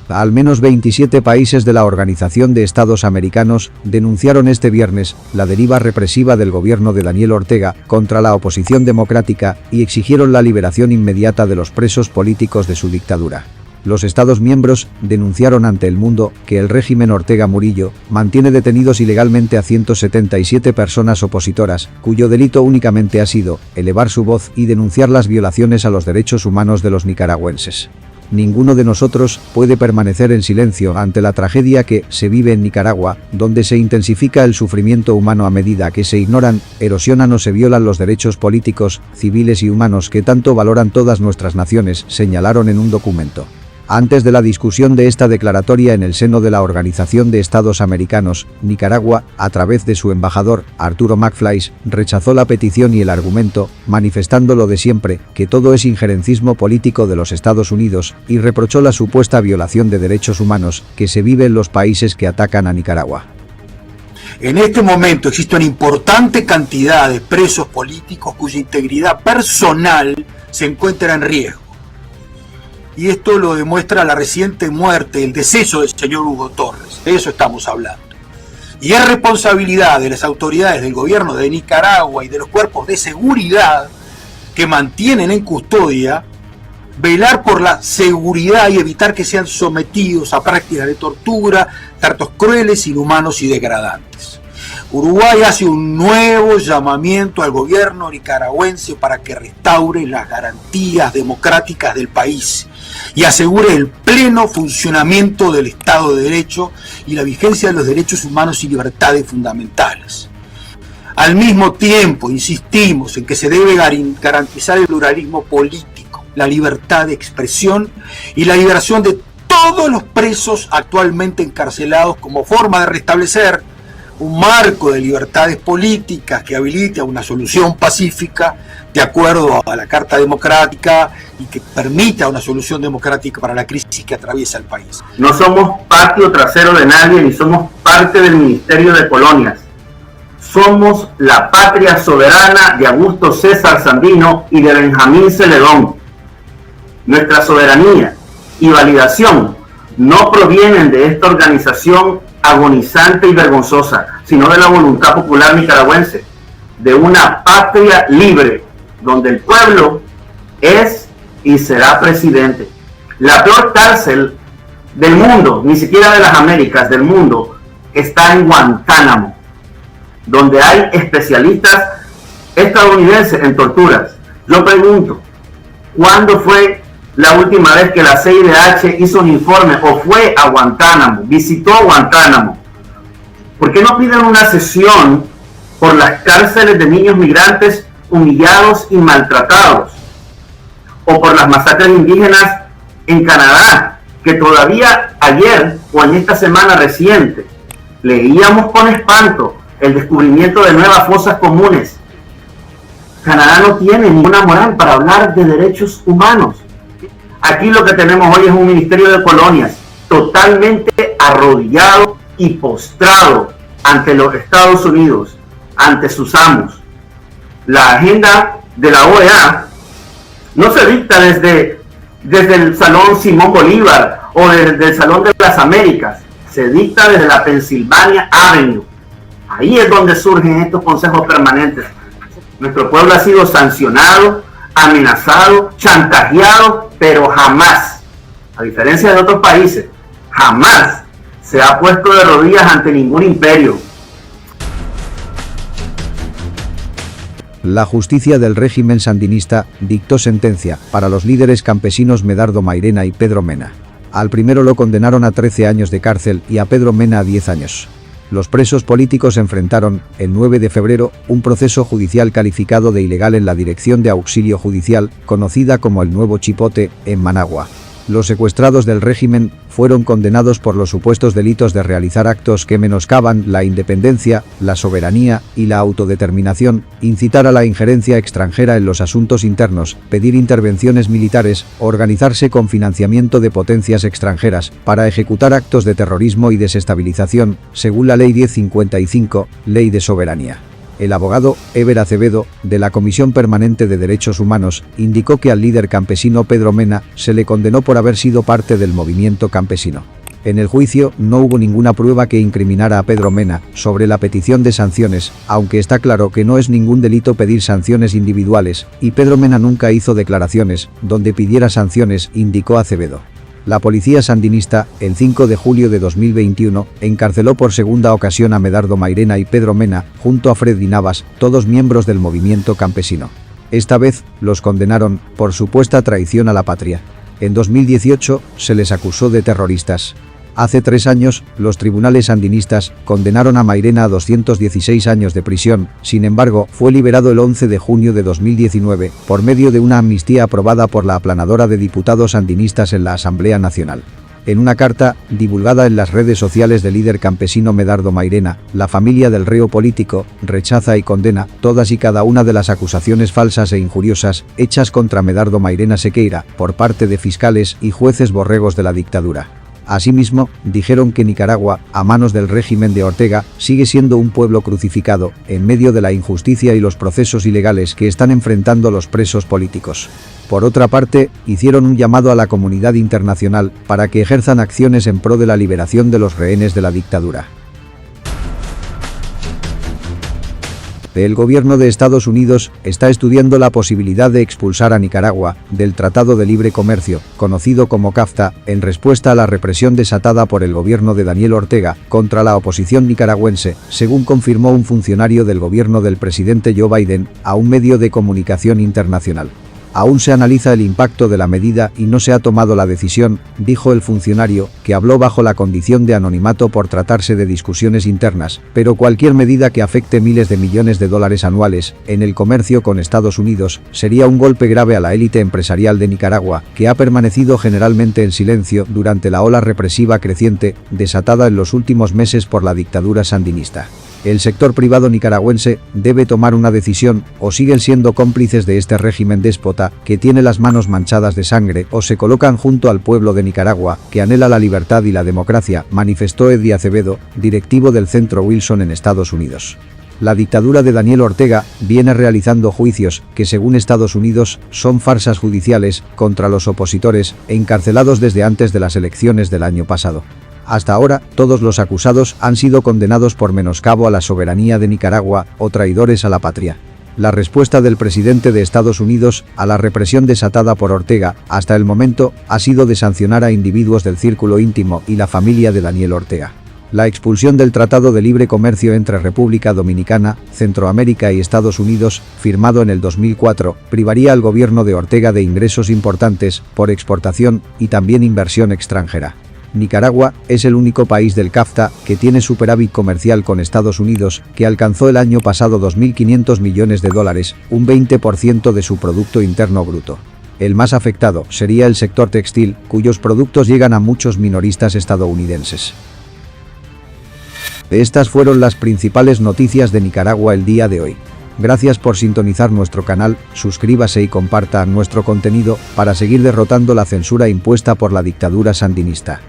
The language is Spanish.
Al menos 27 países de la Organización de Estados Americanos denunciaron este viernes la deriva represiva del gobierno de Daniel Ortega contra la oposición democrática y exigieron la liberación inmediata de los presos políticos de su dictadura. Los Estados miembros denunciaron ante el mundo que el régimen Ortega Murillo mantiene detenidos ilegalmente a 177 personas opositoras, cuyo delito únicamente ha sido elevar su voz y denunciar las violaciones a los derechos humanos de los nicaragüenses. Ninguno de nosotros puede permanecer en silencio ante la tragedia que se vive en Nicaragua, donde se intensifica el sufrimiento humano a medida que se ignoran, erosionan o se violan los derechos políticos, civiles y humanos que tanto valoran todas nuestras naciones, señalaron en un documento. Antes de la discusión de esta declaratoria en el seno de la Organización de Estados Americanos, Nicaragua, a través de su embajador, Arturo McFly, rechazó la petición y el argumento, manifestando lo de siempre, que todo es injerencismo político de los Estados Unidos, y reprochó la supuesta violación de derechos humanos que se vive en los países que atacan a Nicaragua. En este momento existe una importante cantidad de presos políticos cuya integridad personal se encuentra en riesgo. Y esto lo demuestra la reciente muerte, el deceso del señor Hugo Torres. De eso estamos hablando. Y es responsabilidad de las autoridades del gobierno de Nicaragua y de los cuerpos de seguridad que mantienen en custodia velar por la seguridad y evitar que sean sometidos a prácticas de tortura, tratos crueles, inhumanos y degradantes. Uruguay hace un nuevo llamamiento al gobierno nicaragüense para que restaure las garantías democráticas del país y asegure el pleno funcionamiento del Estado de Derecho y la vigencia de los derechos humanos y libertades fundamentales. Al mismo tiempo, insistimos en que se debe garantizar el pluralismo político, la libertad de expresión y la liberación de todos los presos actualmente encarcelados como forma de restablecer un marco de libertades políticas que habilite a una solución pacífica de acuerdo a la Carta Democrática y que permita una solución democrática para la crisis que atraviesa el país. No somos patio trasero de nadie ni somos parte del Ministerio de Colonias. Somos la patria soberana de Augusto César Sandino y de Benjamín Celedón. Nuestra soberanía y validación no provienen de esta organización agonizante y vergonzosa, sino de la voluntad popular nicaragüense, de una patria libre, donde el pueblo es y será presidente. La peor cárcel del mundo, ni siquiera de las Américas, del mundo, está en Guantánamo, donde hay especialistas estadounidenses en torturas. Yo pregunto, ¿cuándo fue la última vez que la CIDH hizo un informe o fue a Guantánamo, visitó Guantánamo? ¿Por qué no piden una sesión por las cárceles de niños migrantes humillados y maltratados? O por las masacres indígenas en Canadá, que todavía ayer o en esta semana reciente leíamos con espanto el descubrimiento de nuevas fosas comunes. Canadá no tiene ninguna moral para hablar de derechos humanos. Aquí lo que tenemos hoy es un Ministerio de Colonias totalmente arrodillado y postrado ante los Estados Unidos, ante sus amos. La agenda de la OEA no se dicta desde el Salón Simón Bolívar o desde el Salón de las Américas, se dicta desde la Pennsylvania Avenue. Ahí es donde surgen estos consejos permanentes. Nuestro pueblo ha sido sancionado, amenazado, chantajeado, pero jamás, a diferencia de otros países, jamás se ha puesto de rodillas ante ningún imperio. La justicia del régimen sandinista dictó sentencia para los líderes campesinos Medardo Mairena y Pedro Mena. Al primero lo condenaron a 13 años de cárcel y a Pedro Mena a 10 años. Los presos políticos enfrentaron, el 9 de febrero, un proceso judicial calificado de ilegal en la Dirección de Auxilio Judicial, conocida como el Nuevo Chipote, en Managua. Los secuestrados del régimen fueron condenados por los supuestos delitos de realizar actos que menoscaban la independencia, la soberanía y la autodeterminación, incitar a la injerencia extranjera en los asuntos internos, pedir intervenciones militares, organizarse con financiamiento de potencias extranjeras para ejecutar actos de terrorismo y desestabilización, según la Ley 1055, Ley de Soberanía. El abogado Eber Acevedo, de la Comisión Permanente de Derechos Humanos, indicó que al líder campesino Pedro Mena se le condenó por haber sido parte del movimiento campesino. En el juicio no hubo ninguna prueba que incriminara a Pedro Mena sobre la petición de sanciones, aunque está claro que no es ningún delito pedir sanciones individuales, y Pedro Mena nunca hizo declaraciones donde pidiera sanciones, indicó Acevedo. La policía sandinista, el 5 de julio de 2021, encarceló por segunda ocasión a Medardo Mairena y Pedro Mena, junto a Freddy Navas, todos miembros del movimiento campesino. Esta vez, los condenaron por supuesta traición a la patria. En 2018, se les acusó de terroristas. Hace 3 años, los tribunales sandinistas condenaron a Mairena a 216 años de prisión, sin embargo, fue liberado el 11 de junio de 2019, por medio de una amnistía aprobada por la aplanadora de diputados sandinistas en la Asamblea Nacional. En una carta, divulgada en las redes sociales del líder campesino Medardo Mairena, la familia del reo político rechaza y condena todas y cada una de las acusaciones falsas e injuriosas hechas contra Medardo Mairena Sequeira por parte de fiscales y jueces borregos de la dictadura. Asimismo, dijeron que Nicaragua, a manos del régimen de Ortega, sigue siendo un pueblo crucificado, en medio de la injusticia y los procesos ilegales que están enfrentando los presos políticos. Por otra parte, hicieron un llamado a la comunidad internacional para que ejerzan acciones en pro de la liberación de los rehenes de la dictadura. El gobierno de Estados Unidos está estudiando la posibilidad de expulsar a Nicaragua del Tratado de Libre Comercio, conocido como CAFTA, en respuesta a la represión desatada por el gobierno de Daniel Ortega contra la oposición nicaragüense, según confirmó un funcionario del gobierno del presidente Joe Biden a un medio de comunicación internacional. Aún se analiza el impacto de la medida y no se ha tomado la decisión, dijo el funcionario, que habló bajo la condición de anonimato por tratarse de discusiones internas, pero cualquier medida que afecte miles de millones de dólares anuales en el comercio con Estados Unidos sería un golpe grave a la élite empresarial de Nicaragua, que ha permanecido generalmente en silencio durante la ola represiva creciente desatada en los últimos meses por la dictadura sandinista. El sector privado nicaragüense debe tomar una decisión, o siguen siendo cómplices de este régimen déspota que tiene las manos manchadas de sangre, o se colocan junto al pueblo de Nicaragua, que anhela la libertad y la democracia, manifestó Eddie Acevedo, directivo del Centro Wilson en Estados Unidos. La dictadura de Daniel Ortega viene realizando juicios que, según Estados Unidos, son farsas judiciales contra los opositores, encarcelados desde antes de las elecciones del año pasado. Hasta ahora, todos los acusados han sido condenados por menoscabo a la soberanía de Nicaragua o traidores a la patria. La respuesta del presidente de Estados Unidos a la represión desatada por Ortega, hasta el momento, ha sido de sancionar a individuos del círculo íntimo y la familia de Daniel Ortega. La expulsión del Tratado de Libre Comercio entre República Dominicana, Centroamérica y Estados Unidos, firmado en el 2004, privaría al gobierno de Ortega de ingresos importantes por exportación y también inversión extranjera. Nicaragua es el único país del CAFTA que tiene superávit comercial con Estados Unidos, que alcanzó el año pasado 2.500 millones de dólares, un 20% de su Producto Interno Bruto. El más afectado sería el sector textil, cuyos productos llegan a muchos minoristas estadounidenses. Estas fueron las principales noticias de Nicaragua el día de hoy. Gracias por sintonizar nuestro canal, suscríbase y comparta nuestro contenido para seguir derrotando la censura impuesta por la dictadura sandinista.